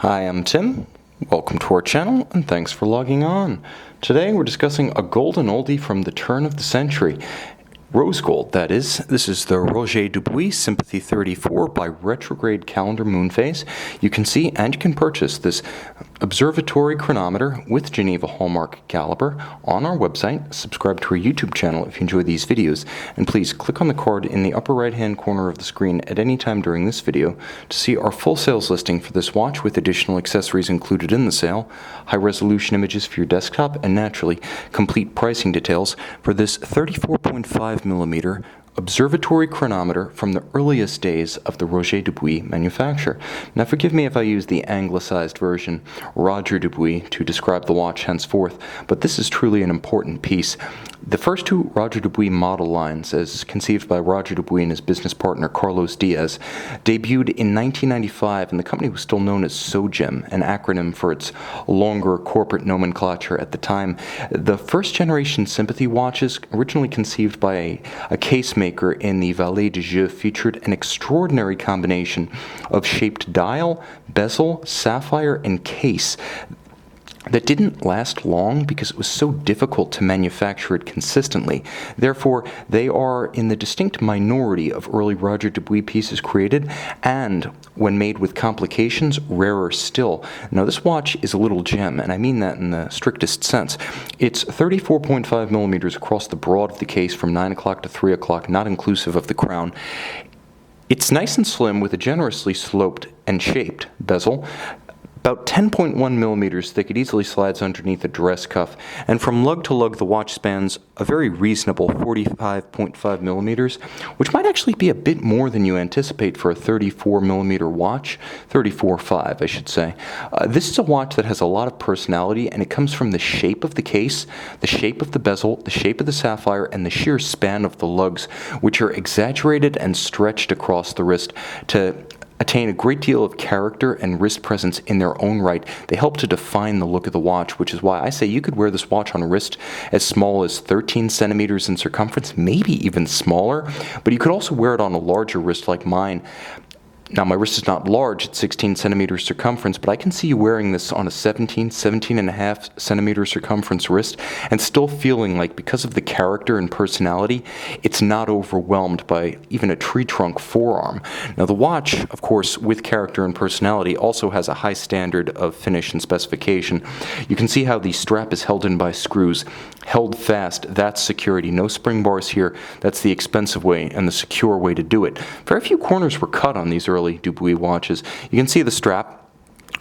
Hi, I'm Tim. Welcome to our channel and thanks for logging on. Today we're discussing a golden oldie from the turn of the century. Rose gold, that is. This is the Roger Dubuis Sympathy 34 by Retrograde Calendar Moon Phase. You can see and you can purchase this observatory chronometer with Geneva Hallmark caliber on our website. Subscribe to our YouTube channel if you enjoy these videos, and please click on the card in the upper right hand corner of the screen at any time during this video to see our full sales listing for this watch with additional accessories included in the sale, high resolution images for your desktop, and naturally complete pricing details for this 34.5mm observatory chronometer from the earliest days of the Roger Dubuis manufacture. Now forgive me if I use the anglicized version, Roger Dubuis, to describe the watch henceforth, but this is truly an important piece. The first two Roger Dubuis model lines, as conceived by Roger Dubuis and his business partner Carlos Diaz, debuted in 1995, and the company was still known as SOGEM, an acronym for its longer corporate nomenclature at the time. The first generation Sympathy watches, originally conceived by a casemaker in the Vallée de Jeux, featured an extraordinary combination of shaped dial, bezel, sapphire, and case that didn't last long because it was so difficult to manufacture it consistently. Therefore, they are in the distinct minority of early Roger Dubuis pieces created, and when made with complications, rarer still. Now, this watch is a little gem, and I mean that in the strictest sense. It's 34.5mm across the broad of the case from 9 o'clock to 3 o'clock, not inclusive of the crown. It's nice and slim with a generously sloped and shaped bezel. About 10.1mm thick, it easily slides underneath a dress cuff, and from lug to lug the watch spans a very reasonable 45.5mm, which might actually be a bit more than you anticipate for a 34mm watch, 34.5 I should say. This is a watch that has a lot of personality, and it comes from the shape of the case, the shape of the bezel, the shape of the sapphire, and the sheer span of the lugs, which are exaggerated and stretched across the wrist to attain a great deal of character and wrist presence in their own right. They help to define the look of the watch, which is why I say you could wear this watch on a wrist as small as 13 centimeters in circumference, maybe even smaller, but you could also wear it on a larger wrist like mine. Now, my wrist is not large at 16 centimeters circumference, but I can see you wearing this on a 17 and a half centimeter circumference wrist and still feeling like, because of the character and personality, it's not overwhelmed by even a tree trunk forearm. Now, the watch, of course, with character and personality, also has a high standard of finish and specification. You can see how the strap is held in by screws, held fast. That's security. No spring bars here. That's the expensive way and the secure way to do it. Very few corners were cut on these early Dubuis watches. You can see the strap,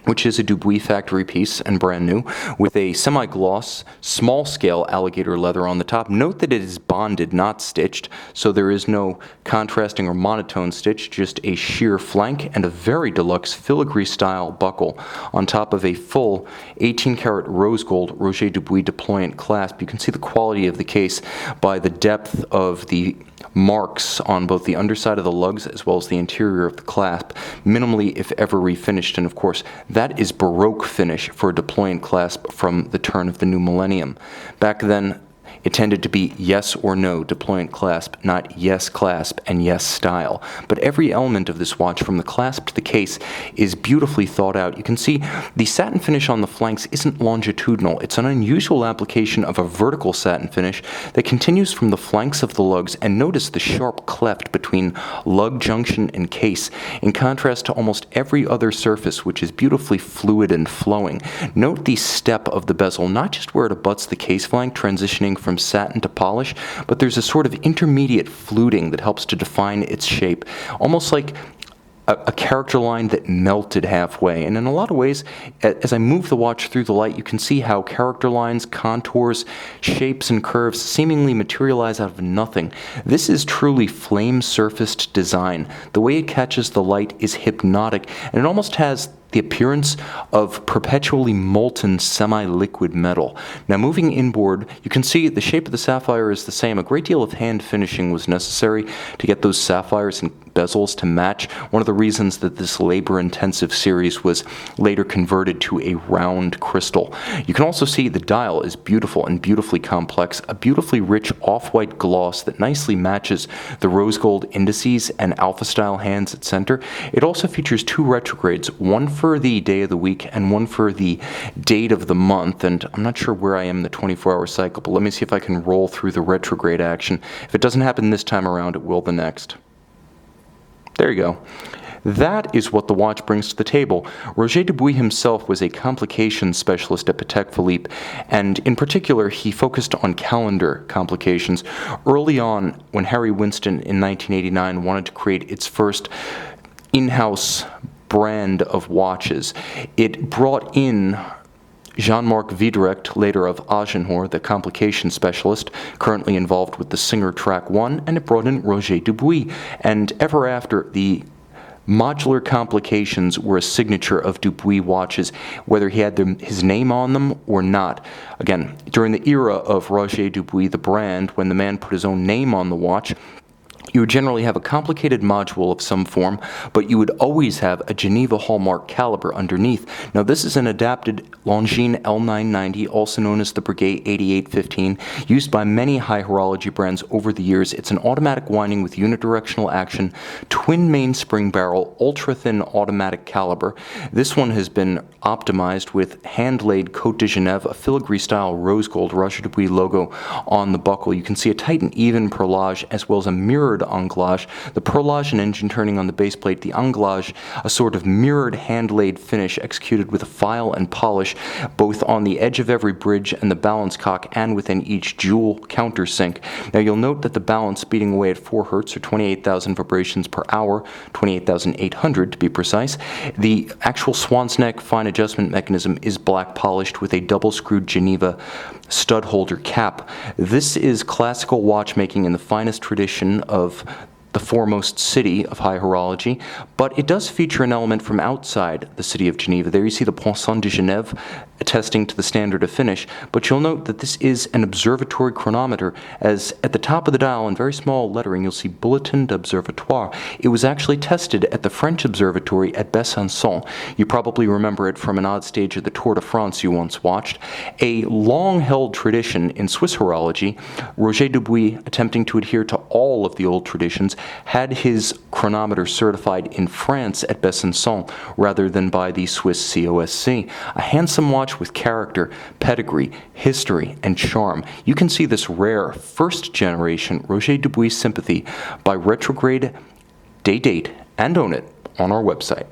which is a Dubuis factory piece and brand new, with a semi-gloss, small-scale alligator leather on the top. Note that it is bonded, not stitched, so there is no contrasting or monotone stitch, just a sheer flank and a very deluxe filigree-style buckle on top of a full 18-karat rose gold Roger Dubuis deployant clasp. You can see the quality of the case by the depth of the marks on both the underside of the lugs as well as the interior of the clasp, minimally if ever refinished, and of course that is Baroque finish for a deployant clasp from the turn of the new millennium. Back then, it tended to be yes or no deployant clasp, not yes clasp and yes style. But every element of this watch, from the clasp to the case, is beautifully thought out. You can see the satin finish on the flanks isn't longitudinal. It's an unusual application of a vertical satin finish that continues from the flanks of the lugs, and notice the sharp cleft between lug junction and case, in contrast to almost every other surface, which is beautifully fluid and flowing. Note the step of the bezel, not just where it abuts the case flank, transitioning from satin to polish, but there's a sort of intermediate fluting that helps to define its shape, almost like a character line that melted halfway. And in a lot of ways, as I move the watch through the light, you can see how character lines, contours, shapes, and curves seemingly materialize out of nothing. This is truly flame-surfaced design. The way it catches the light is hypnotic, and it almost has the appearance of perpetually molten semi-liquid metal. Now, moving inboard, you can see the shape of the sapphire is the same. A great deal of hand finishing was necessary to get those sapphires and bezels to match. One of the reasons that this labor-intensive series was later converted to a round crystal. You can also see the dial is beautiful and beautifully complex, a beautifully rich off-white gloss that nicely matches the rose gold indices and alpha-style hands at center. It also features two retrogrades, one for for the day of the week and one for the date of the month. And I'm not sure where I am in the 24-hour cycle, but let me see if I can roll through the retrograde action. If it doesn't happen this time around, it will the next. There you go. That is what the watch brings to the table. Roger Dubuis himself was a complications specialist at Patek Philippe, and in particular, he focused on calendar complications. Early on, when Harry Winston in 1989 wanted to create its first in-house brand of watches, it brought in Jean-Marc Viderecht, later of Agenhor, the complication specialist, currently involved with the Singer Track 1, and it brought in Roger Dubuis. And ever after, the modular complications were a signature of Dubuis watches, whether he had his name on them or not. Again, during the era of Roger Dubuis, the brand, when the man put his own name on the watch, you would generally have a complicated module of some form, but you would always have a Geneva hallmark caliber underneath. Now, this is an adapted Longines L990, also known as the Breguet 8815, used by many high horology brands over the years. It's an automatic winding with unidirectional action, twin mainspring barrel, ultra-thin automatic caliber. This one has been optimized with hand-laid Côte de Genève, a filigree-style rose gold Roger Dubuis logo on the buckle. You can see a tight and even perlage, as well as a mirrored anglage, the perlage and engine turning on the base plate, the anglage, a sort of mirrored hand-laid finish executed with a file and polish, both on the edge of every bridge and the balance cock and within each jewel countersink. Now you'll note that the balance beating away at 4 Hz or 28,000 vibrations per hour, 28,800 to be precise. The actual swan's neck fine adjustment mechanism is black polished with a double-screwed Geneva stud holder cap. This is classical watchmaking in the finest tradition of the foremost city of high horology, but it does feature an element from outside the city of Geneva. There you see the Poinçon de Genève attesting to the standard of finish, but you'll note that this is an observatory chronometer, as at the top of the dial in very small lettering you'll see Bulletin d'Observatoire. It was actually tested at the French Observatory at Besançon. You probably remember it from an odd stage of the Tour de France you once watched. A long-held tradition in Swiss horology, Roger Dubuis, attempting to adhere to all of the old traditions, had his chronometer certified in France at Besançon rather than by the Swiss COSC. A handsome watch with character, pedigree, history, and charm. You can see this rare first-generation Roger Dubuis Sympathy by Retrograde, date, and own it on our website.